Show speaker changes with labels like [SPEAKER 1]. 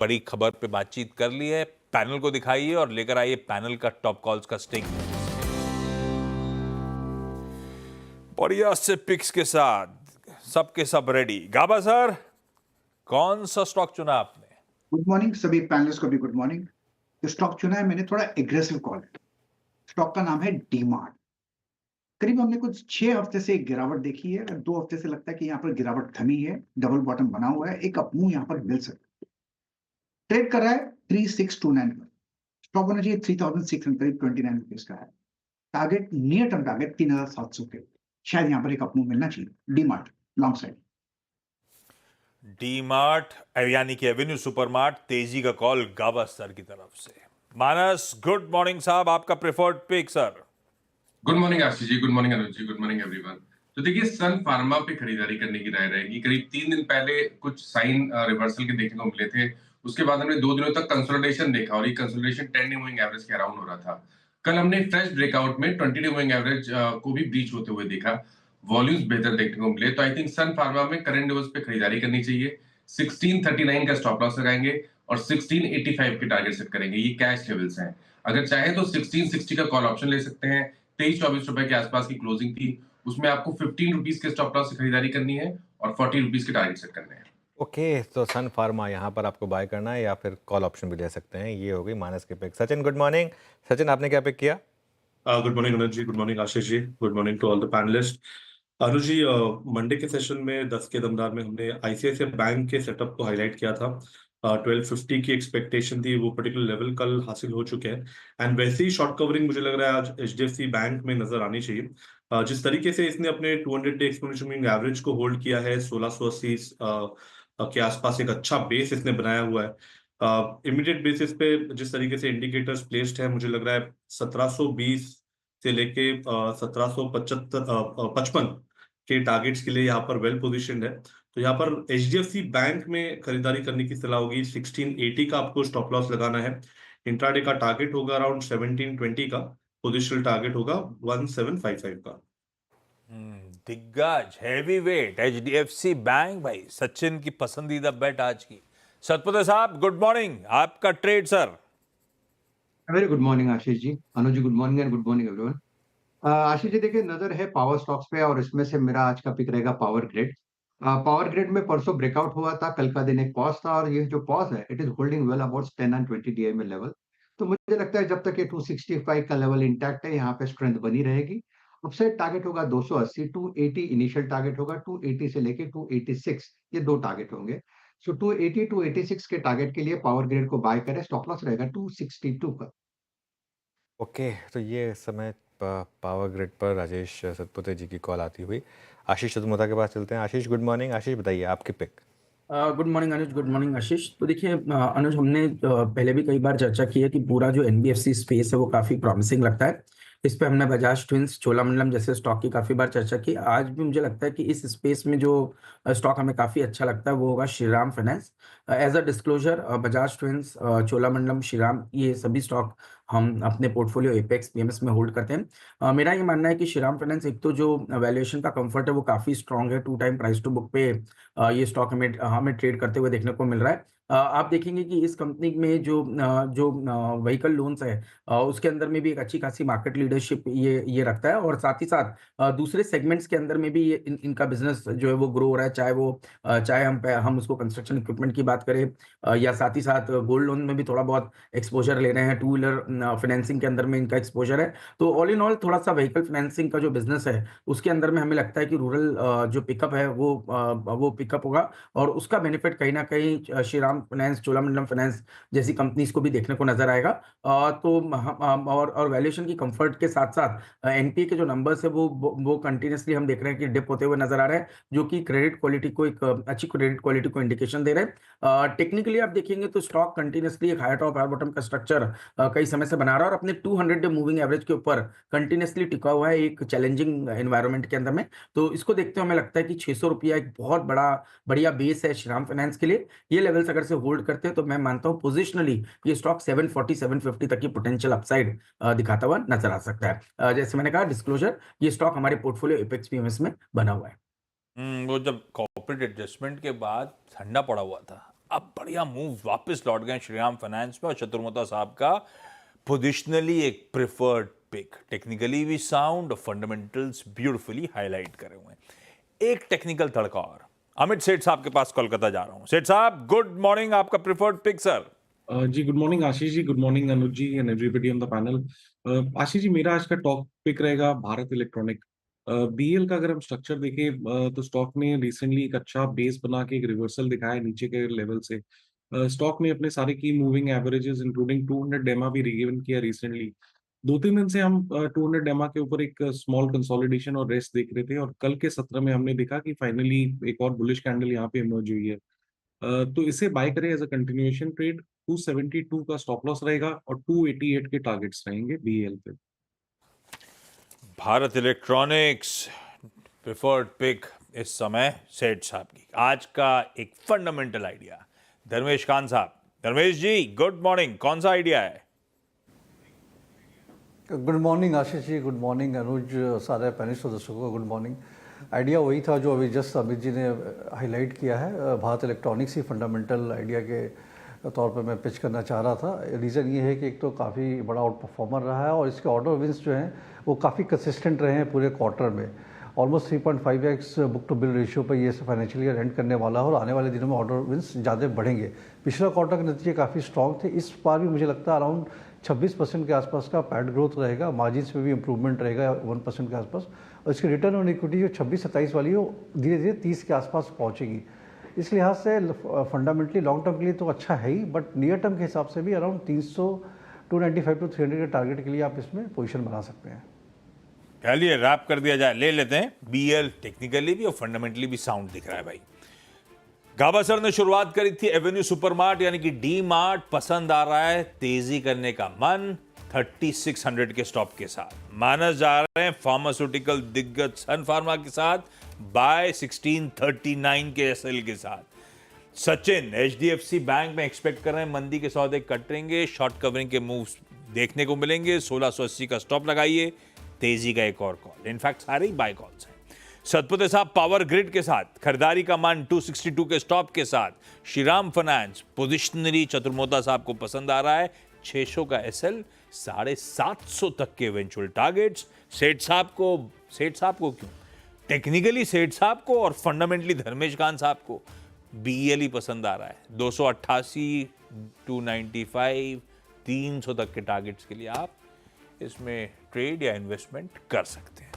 [SPEAKER 1] बड़ी खबर पे बातचीत कर ली है। पैनल को दिखाइए और लेकर आइए पैनल का टॉप कॉल्स का स्टिंग। बढ़िया से पिक्स के साथ सबके सब रेडी। गाबा सर, कौन सा स्टॉक चुना आपने?
[SPEAKER 2] गुड मॉर्निंग सभी पैनलिस्ट को भी गुड मॉर्निंग। जो स्टॉक चुना है मैंने थोड़ा एग्रेसिव कॉल। स्टॉक का नाम है डीमार्ट। करीब हमने कुछ 6 हफ्ते से एक गिरावट देखी है। 2 हफ्ते से लगता है कि यहाँ पर गिरावट थमी है, डबल बॉटम बना हुआ है, एक अपमूव यहाँ पर मिल सकता है। ट्रेड कर रहा है 3629 पर। स्टॉक होना चाहिए 3600, करीब 29 रुपीज का है। टारगेट, नियर टर्म टारगेट 3700 के, शायद यहाँ पर एक अपमूव मिलना चाहिए। DMart long side.
[SPEAKER 1] डीमार्ट यानी कि एवेन्यू सुपरमार्ट, तेजी का कॉल गाबा सर की तरफ से। मानस, गुड मॉर्निंग साहब, आपका preferred pick sir.
[SPEAKER 3] Good morning Ashish ji, good morning Anuj ji, good morning everyone. तो देखिए, सन फार्मा पे खरीदारी करने की राय रहेगी। करीब 3 दिन पहले कुछ साइन रिवर्सल के देखने को मिले थे। उसके बाद हमने 2 दिनों तक कंसोलिडेशन देखा और ये कंसोलिडेशन 10 डे मूविंग एवरेज के अराउंड हो रहा था। कल हमने फ्रेश ब्रेकआउट में 20 डे मूविंग एवरेज को भी ब्रीच होते हुए देखा। वॉल्यूम्स बेहतर देखने को मिले, तो आई थिंक सन फार्मा में करंट लेवल्स पे खरीदारी करनी चाहिए। 1639 का स्टॉप लॉस लगाएंगे और 1685 के टारगेट सेट करेंगे। ये कैश लेवल्स हैं। अगर चाहे तो 1660 का कॉल ऑप्शन ले सकते हैं। 23-24 रुपए के आसपास की क्लोजिंग थी, उसमें आपको 15 रुपीज के स्टॉप लॉस से खरीदारी करनी है और 40 रुपीज के टारगेट सेट करने हैं।
[SPEAKER 4] ओके, तो सन फार्मा यहाँ पर आपको बाय करना है या फिर कॉल ऑप्शन भी ले सकते हैं। ये हो गई मानस के pick. Sachin, good morning. Sachin, आपने क्या पिक किया?
[SPEAKER 5] Good morning Anuj ji, good morning Ashish ji, good morning to all the panelist. Anuj ji, Monday के सेशन में 10 के दमदार में हमने आईसीआईसीआई बैंक के सेटअप को हाईलाइट किया था। 1250 की एक्सपेक्टेशन थी, वो पर्टिकुलर लेवल कल हासिल हो चुके हैं। एंड वैसे ही शॉर्ट कवरिंग मुझे लग रहा है आज एचडीएफसी बैंक में नजर आनी चाहिए। जिस तरीके से इसने अपने 200 डे एक्सपोनेंशियल मूविंग एवरेज को होल्ड किया है 1680 के आसपास, एक अच्छा बेस इसने बनाया हुआ है। इमीडिएट बेसिस पे जिस तरीके से इंडिकेटर्स प्लेस्ड है, मुझे लग रहा है 1720 से लेके 1755 के टारगेट्स के लिए यहाँ पर वेल पोजिशनड है। तो यहाँ पर एचडीएफसी बैंक में खरीदारी करने की सलाह होगी। 1680 का आपको स्टॉप लॉस लगाना है। इंट्राडे का टारगेट होगा अराउंड 1720 का, पोजिशनल टारगेट होगा 1755 का।
[SPEAKER 1] दिग्गज हैवी वेट एचडीएफसी बैंक, भाई सचिन की पसंदीदा बेट आज की। सतपथे साहब, गुड मॉर्निंग, आपका trade sir.
[SPEAKER 6] Very good morning Ashish ji, Anuj ji good morning and good morning everyone. Ashish ji देखिए, नजर है पावर स्टॉक्स पे और इसमें से मेरा आज का पिक रहेगा पावर ग्रिड। पावर ग्रिड में परसों ब्रेकआउट हुआ था, कल का दिन एक पॉज था और ये जो पॉज है it is holding well about 10 and 20 DEMA level. तो मुझे लगता है जब तक ये 265 का लेवल इंटैक्ट है, यहाँ पे स्ट्रेंथ बनी रहेगी। अपसाइड टारगेट होगा 280, 280 इनिशियल टारगेट होगा, 280 से लेके 286 ये 2 टारगेट होंगे। सो 280 286 के टारगेट के लिए पावर ग्रिड को बाय करें। स्टॉप लॉस रहेगा 262 पर।
[SPEAKER 4] ओके, तो ये समय पावर ग्रिड पर राजेश सतपुते जी की कॉल आती हुई। आशीष चतुर्वेदी के पास चलते हैं। आशीष, गुड मॉर्निंग। आशीष, बताइए आपके पिक।
[SPEAKER 7] गुड मॉर्निंग अनुज, गुड मॉर्निंग आशीष। तो देखिए अनुज, हमने पहले भी कई बार चर्चा की है कि पूरा जो एनबीएफसी स्पेस है वो काफ़ी प्रॉमिसिंग लगता है। इस पे हमने बजाज ट्विंस, चोलामंडलम जैसे स्टॉक की काफ़ी बार चर्चा की। आज भी मुझे लगता है कि इस स्पेस में जो स्टॉक हमें काफ़ी अच्छा लगता है वो होगा Shriram finance. As a disclosure, Bajaj twins, Cholamandalam, Shriram, ये सभी स्टॉक हम अपने पोर्टफोलियो एपेक्स पीएमएस में होल्ड करते हैं। मेरा ये मानना है कि श्रीराम फाइनेंस एक तो जो वैल्यूएशन का कंफर्ट है वो काफ़ी स्ट्रांग है। 2 टाइम प्राइस टू बुक पे ये स्टॉक हमें ट्रेड करते हुए देखने को मिल रहा है। आप देखेंगे कि इस कंपनी में जो व्हीकल लोन्स है उसके अंदर में भी एक अच्छी खासी मार्केट लीडरशिप ये रखता है और साथ ही साथ दूसरे सेगमेंट्स के अंदर में भी ये इनका बिजनेस जो है वो ग्रो हो रहा है। चाहे हम उसको कंस्ट्रक्शन इक्विपमेंट की बात करें या साथ ही साथ गोल्ड लोन में भी थोड़ा बहुत एक्सपोजर ले रहे हैं। 2 व्हीलर फाइनेंसिंग के अंदर में इनका एक्सपोजर है। तो ऑल इन ऑल थोड़ा सा व्हीकल फाइनेंसिंग का जो बिजनेस है उसके अंदर में हमें लगता है कि रूरल जो पिकअप है वो पिकअप होगा और उसका बेनिफिट कहीं ना कहीं श्रीराम फाइनेंस, चोलामंडलम फाइनेंस जैसी कंपनीज को भी देखने को नजर आएगा। तो और वैल्यूएशन की कंफर्ट के साथ साथ एनपीए के जो नंबर्स है वो कंटिन्यूसली हम देख रहे हैं कि डिप होते हुए नजर आ रहे हैं, जो कि क्रेडिट क्वालिटी को एक अच्छी क्रेडिट क्वालिटी को इंडिकेशन दे रहे हैं। टेक्निकली आप देखेंगे तो स्टॉक कंटिन्यूसली एक हायर टॉप हायर बॉटम का स्ट्रक्चर कई समय से बना रहा है और अपने 200 डे मूविंग एवरेज के ऊपर कंटिन्यूसली टिका हुआ है एक चैलेंजिंग एनवायरनमेंट के अंदर में। तो इसको देखते हुए हमें लगता है कि 600 रुपया एक बहुत बढ़िया बेस है श्रीराम फाइनेंस के लिए। ये लेवल्स अगर से होल्ड करते हैं तो मैं मानता हूं पोजिशनली ये स्टॉक 740 750 तक की पोटेंशियल अपसाइड दिखाता हुआ नजर आ सकता है। जैसे मैंने कहा डिस्क्लोजर, ये स्टॉक हमारे पोर्टफोलियो एपेक्स पीएमएस में बना हुआ है।
[SPEAKER 1] वो जब कॉर्पोरेट एडजस्टमेंट के बाद ठंडा पड़ा हुआ था, अब बढ़िया मूव वापस लौट गए श्रीराम फाइनेंस में और चतुर्मुता साहब का पोजिशनली एक प्रिफर्ड पिक, टेक्निकली भी साउंड और फंडामेंटल्स ब्यूटीफुली हाईलाइट करे हुए हैं। एक टेक्निकल तड़का और अमित सेठ साहब के पास कोलकाता जा रहा हूं। सेठ साहब गुड मॉर्निंग, आपका प्रिफर्ड पिक सर।
[SPEAKER 8] जी good morning Ashish ji, good morning Anuj ji and everybody on the panel. Ashish ji, मेरा आज का टॉप पिक रहेगा भारत इलेक्ट्रॉनिक। बीएल का अगर हम स्ट्रक्चर देखें तो स्टॉक ने रिसेंटली एक अच्छा बेस बना के एक रिवर्सल दिखाया नीचे के लेवल से। स्टॉक ने अपने सारे की मूविंग एवरेजेस इंक्लूडिंग 200 डेमा भी रिगिवन किया रिसेंटली। 2-3 दिन से हम 200 डेमा के ऊपर एक स्मॉल कंसोलिडेशन और रेस्ट देख रहे थे और कल के सत्र में हमने देखा कि फाइनली एक और बुलिश कैंडल यहाँ पे इमर्ज हुई है। तो इसे बाय करें एज अ कंटिन्यूएशन ट्रेड। 272 का स्टॉप लॉस रहेगा और 288 के टारगेट्स रहेंगे बीएल पे।
[SPEAKER 1] भारत इलेक्ट्रॉनिक्स प्रिफर्ड पिक इस समय सेठ साहब की। आज का एक फंडामेंटल आइडिया धर्मेश खान साहब। धर्मेश जी गुड मॉर्निंग, कौन सा आइडिया है?
[SPEAKER 9] Good morning Ashish ji, good morning अनुज, सारे पैनलिस्ट और दर्शकों को गुड मॉर्निंग। आइडिया वही था जो अभी जस्ट अमित जी ने हाईलाइट किया है। भारत इलेक्ट्रॉनिक्स ही फंडामेंटल आइडिया के तौर पे मैं पिच करना चाह रहा था। रीज़न ये है कि एक तो काफ़ी बड़ा आउट परफॉर्मर रहा है और इसके ऑर्डर विंस जो हैं वो काफ़ी कंसिस्टेंट रहे हैं पूरे क्वार्टर में। Almost 3.5x book to bill ratio पर ये फाइनेंशियल ईयर एंड करने वाला है और आने वाले दिनों में ऑर्डर विंस ज़्यादा बढ़ेंगे। पिछला क्वार्टर के नतीजे काफ़ी स्ट्रॉन्ग थे, इस बार भी मुझे लगता है अराउंड 26% के आसपास का पैट ग्रोथ रहेगा, मार्जिन्स में भी इंप्रूवमेंट रहेगा 1% के आसपास, और इसकी रिटर्न ऑन इक्विटी जो 26-27 वाली है वो धीरे धीरे 30 के आसपास पहुँचेगी। इस लिहाज से फंडामेंटली लॉन्ग टर्म के लिए तो अच्छा है ही, बट नियर टर्म के हिसाब से भी अराउंड 295 टू 300 के टारगेट के लिए आप इसमें पोजीशन बना सकते हैं।
[SPEAKER 1] चलिए रैप कर दिया जाए, ले लेते हैं। बीएल टेक्निकली भी और फंडामेंटली भी साउंड दिख रहा है भाई। गाबा सर ने शुरुआत करी थी एवेन्यू सुपरमार्ट यानी कि डी मार्ट, पसंद आ रहा है, तेजी करने का मन 3600 के स्टॉप के साथ। मानस जा रहे हैं फार्मास्यूटिकल दिग्गज सन फार्मा के साथ बाय 1639 के एसएल के साथ। सचिन एचडीएफसी बैंक में एक्सपेक्ट कर रहे हैं मंदी के सौदे कटेंगे, शॉर्ट कवरिंग के मूव्स देखने को मिलेंगे। 1680 का स्टॉप लगाइए, तेजी का एक और कॉल। इनफैक्ट सारे ही बाय कॉल्स हैं। सतपुते साहब पावर ग्रिड के साथ खरीदारी का मान 262 के स्टॉप के साथ। श्रीराम फाइनेंस पोजिशनरी चतुर्मुता साहब को पसंद आ रहा है, 600 का एसएल, 750 तक के इवेंचुअल टारगेट्स। सेठ साहब को क्यों? टेक्निकली सेठ साहब को और फंडामेंटली धर्मेश खान साहब को बीएल ही पसंद आ रहा है। 288, 295, 300 तक के टारगेट्स के लिए आप इसमें ट्रेड या इन्वेस्टमेंट कर सकते हैं।